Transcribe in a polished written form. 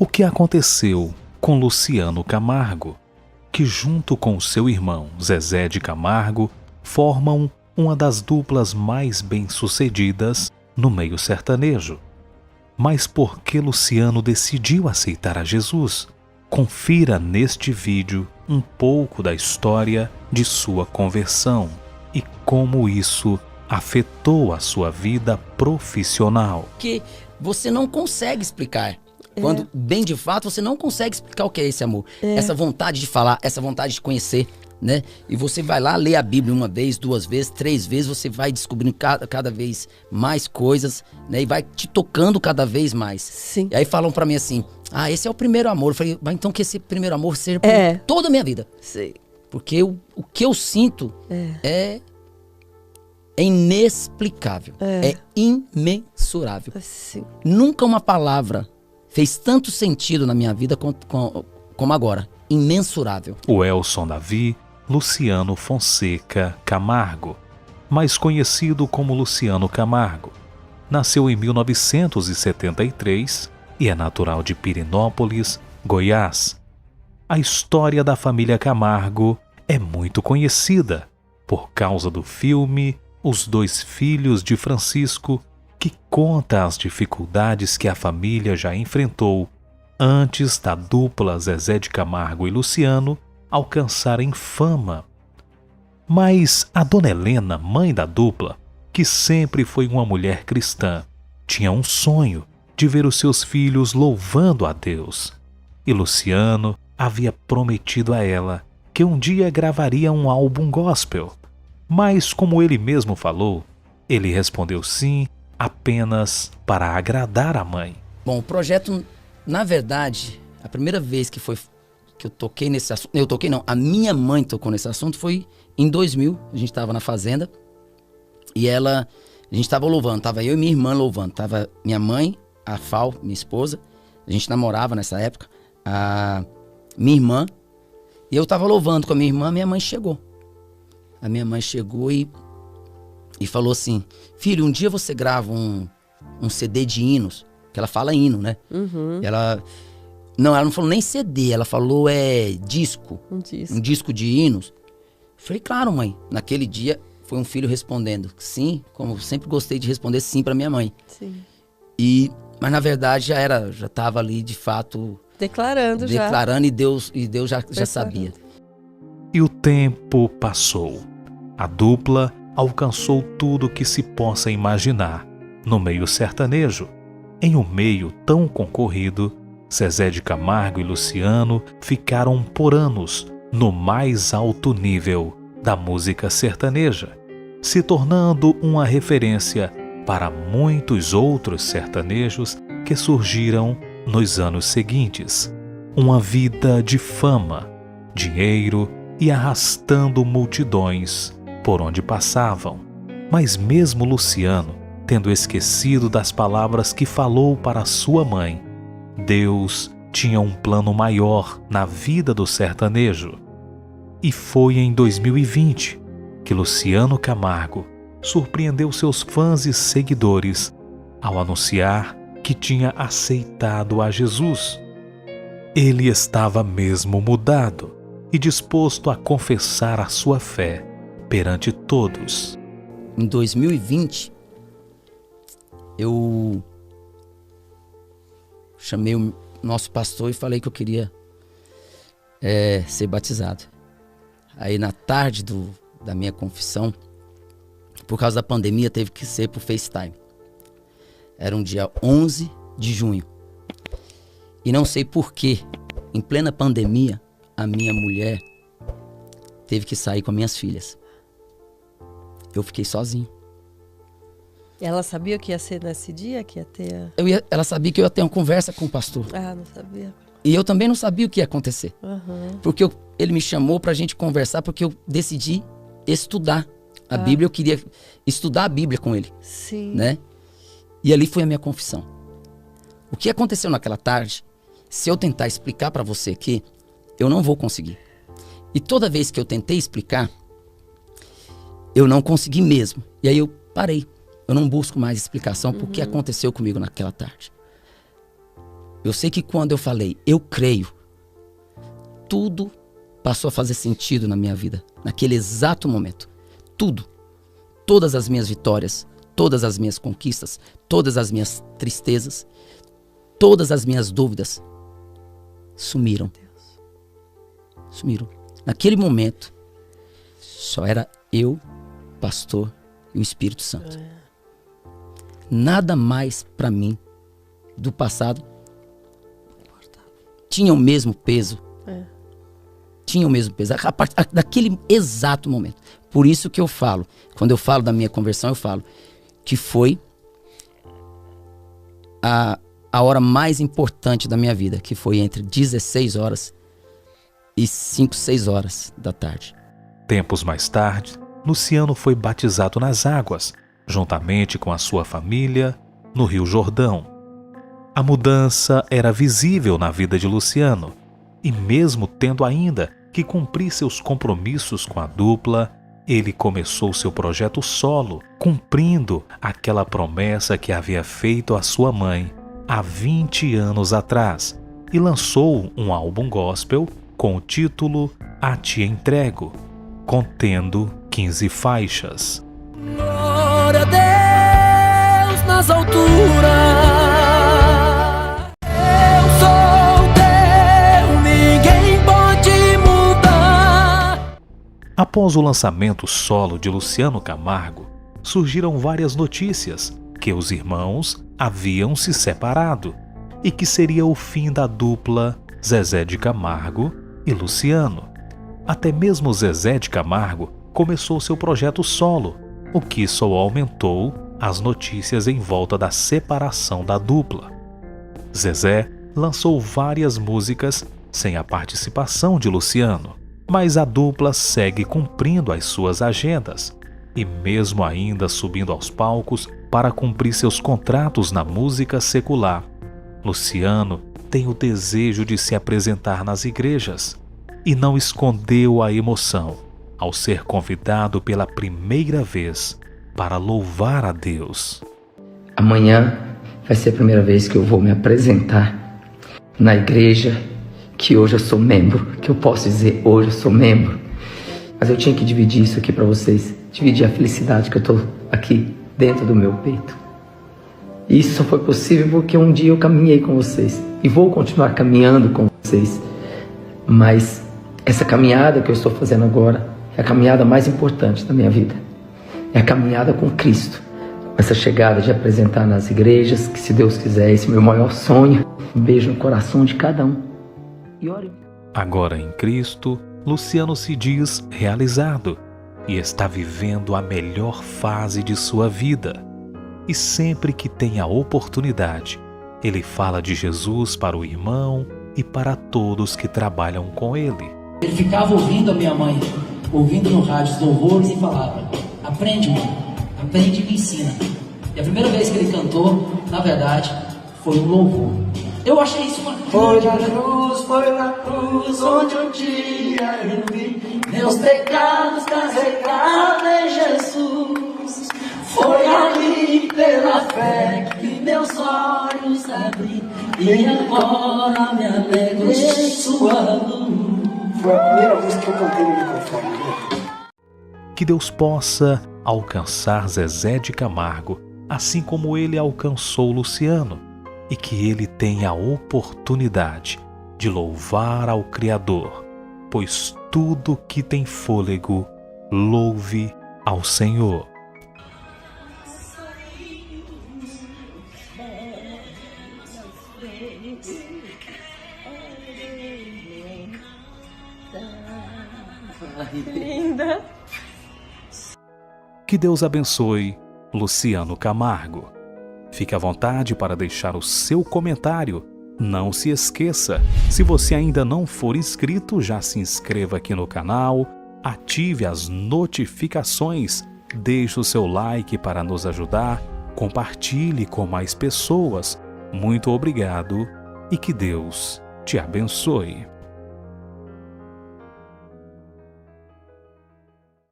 O que aconteceu com Luciano Camargo, que junto com seu irmão Zezé de Camargo formam uma das duplas mais bem-sucedidas no meio sertanejo? Mas por que Luciano decidiu aceitar a Jesus? Confira neste vídeo um pouco da história de sua conversão e como isso afetou a sua vida profissional. Que você não consegue explicar. Quando, bem de fato, você não consegue explicar o que é esse amor. Essa vontade de falar, essa vontade de conhecer, né? E você vai lá ler a Bíblia uma vez, duas vezes, três vezes, você vai descobrindo cada vez mais coisas, né? E vai te tocando cada vez mais. Sim. E aí falam pra mim assim, esse é o primeiro amor. Eu falei, mas então que esse primeiro amor seja por toda a minha vida. Sim. Porque o que eu sinto é inexplicável, é imensurável. Sim. Nunca uma palavra fez tanto sentido na minha vida como agora. Imensurável. O Elson Davi Luciano Fonseca Camargo, mais conhecido como Luciano Camargo, nasceu em 1973 e é natural de Pirenópolis, Goiás. A história da família Camargo é muito conhecida por causa do filme Os Dois Filhos de Francisco, que conta as dificuldades que a família já enfrentou antes da dupla Zezé de Camargo e Luciano alcançarem fama. Mas a dona Helena, mãe da dupla, que sempre foi uma mulher cristã, tinha um sonho de ver os seus filhos louvando a Deus. E Luciano havia prometido a ela que um dia gravaria um álbum gospel. Mas, como ele mesmo falou, ele respondeu sim apenas para agradar a mãe. Bom, o projeto, na verdade, a primeira vez que eu toquei nesse assunto, a minha mãe tocou nesse assunto foi em 2000, a gente estava na fazenda e a gente estava louvando, tava eu e minha irmã louvando, tava minha mãe, a Fal, minha esposa, a gente namorava nessa época, a minha irmã, e eu tava louvando com a minha irmã, minha mãe chegou. A minha mãe chegou e falou assim, filho, um dia você grava um CD de hinos, que ela fala hino, né? Uhum. Ela não falou nem CD, ela falou disco, um disco de hinos. Eu falei, claro, mãe. Naquele dia foi um filho respondendo sim, como eu sempre gostei de responder sim pra minha mãe. Sim. Mas na verdade já estava ali de fato declarando e Deus já sabia. E o tempo passou. A dupla alcançou tudo o que se possa imaginar no meio sertanejo. Em um meio tão concorrido, Zezé de Camargo e Luciano ficaram por anos no mais alto nível da música sertaneja, se tornando uma referência para muitos outros sertanejos que surgiram nos anos seguintes. Uma vida de fama, dinheiro e arrastando multidões por onde passavam. Mas mesmo Luciano, tendo esquecido das palavras que falou para sua mãe, Deus tinha um plano maior na vida do sertanejo. E foi em 2020 que Luciano Camargo surpreendeu seus fãs e seguidores ao anunciar que tinha aceitado a Jesus. Ele estava mesmo mudado e disposto a confessar a sua fé perante todos. Em 2020, eu chamei o nosso pastor e falei que eu queria ser batizado. Aí na tarde da minha confissão, por causa da pandemia, teve que ser por FaceTime. Era um dia 11 de junho. E não sei por quê, em plena pandemia, a minha mulher teve que sair com as minhas filhas. Eu fiquei sozinho. Ela sabia que ia ser nesse dia, que ia ter... Ela sabia que eu ia ter uma conversa com o pastor. Ah, não sabia. E eu também não sabia o que ia acontecer. Uhum. Porque ele me chamou pra gente conversar, porque eu decidi estudar a Bíblia. Eu queria estudar a Bíblia com ele. Sim. Né? E ali foi a minha confissão. O que aconteceu naquela tarde, se eu tentar explicar pra você aqui, eu não vou conseguir. E toda vez que eu tentei explicar, eu não consegui mesmo. E aí eu parei. Eu não busco mais explicação por que aconteceu comigo naquela tarde. Eu sei que quando eu falei, eu creio, tudo passou a fazer sentido na minha vida, naquele exato momento. Tudo. Todas as minhas vitórias, todas as minhas conquistas, todas as minhas tristezas, todas as minhas dúvidas sumiram. Sumiram. Naquele momento, só era eu, pastor e o Espírito Santo. Nada mais para mim do passado tinha o mesmo peso. Tinha o mesmo peso. Daquele exato momento. Por isso que eu falo, quando eu falo da minha conversão, eu falo que foi a hora mais importante da minha vida, que foi entre 16 horas e 5, 6 horas da tarde. Tempos mais tarde, Luciano foi batizado nas águas, juntamente com a sua família, no Rio Jordão. A mudança era visível na vida de Luciano, e mesmo tendo ainda que cumprir seus compromissos com a dupla, ele começou seu projeto solo, cumprindo aquela promessa que havia feito à sua mãe há 20 anos atrás, e lançou um álbum gospel com o título A Te Entrego, contendo 15 faixas. Glória a Deus nas alturas, eu sou teu, ninguém pode mudar. Após o lançamento solo de Luciano Camargo, surgiram várias notícias que os irmãos haviam se separado e que seria o fim da dupla Zezé de Camargo e Luciano. Até mesmo Zezé de Camargo começou seu projeto solo, o que só aumentou as notícias em volta da separação da dupla. Zezé lançou várias músicas sem a participação de Luciano, mas a dupla segue cumprindo as suas agendas e mesmo ainda subindo aos palcos para cumprir seus contratos na música secular. Luciano tem o desejo de se apresentar nas igrejas e não escondeu a emoção ao ser convidado pela primeira vez para louvar a Deus. Amanhã vai ser a primeira vez que eu vou me apresentar na igreja que hoje eu sou membro, que eu posso dizer hoje eu sou membro. Mas eu tinha que dividir isso aqui para vocês, dividir a felicidade que eu estou aqui dentro do meu peito. E isso só foi possível porque um dia eu caminhei com vocês e vou continuar caminhando com vocês. Mas essa caminhada que eu estou fazendo agora é a caminhada mais importante da minha vida. É a caminhada com Cristo. Essa chegada de apresentar nas igrejas, que se Deus quiser, esse é o meu maior sonho. Um beijo no coração de cada um. E ore. Agora em Cristo, Luciano se diz realizado e está vivendo a melhor fase de sua vida. E sempre que tem a oportunidade, ele fala de Jesus para o irmão e para todos que trabalham com ele. Ele ficava ouvindo a minha mãe, ouvindo no rádio os louvores e falava: aprende, mãe, aprende e me ensina. E a primeira vez que ele cantou, na verdade, foi um louvor. Eu achei isso uma foi na cruz onde um dia eu vi meus pecados carregados em Jesus. Foi ali pela fé que meus olhos abri e agora me alegro em sua luz. Foi a primeira vez que eu cantei no microfone. Que Deus possa alcançar Zezé de Camargo, assim como ele alcançou Luciano, e que ele tenha a oportunidade de louvar ao Criador, pois tudo que tem fôlego, louve ao Senhor. Linda. Que Deus abençoe Luciano Camargo. Fique à vontade para deixar o seu comentário. Não se esqueça, se você ainda não for inscrito, já se inscreva aqui no canal, ative as notificações, deixe o seu like para nos ajudar, compartilhe com mais pessoas. Muito obrigado e que Deus te abençoe.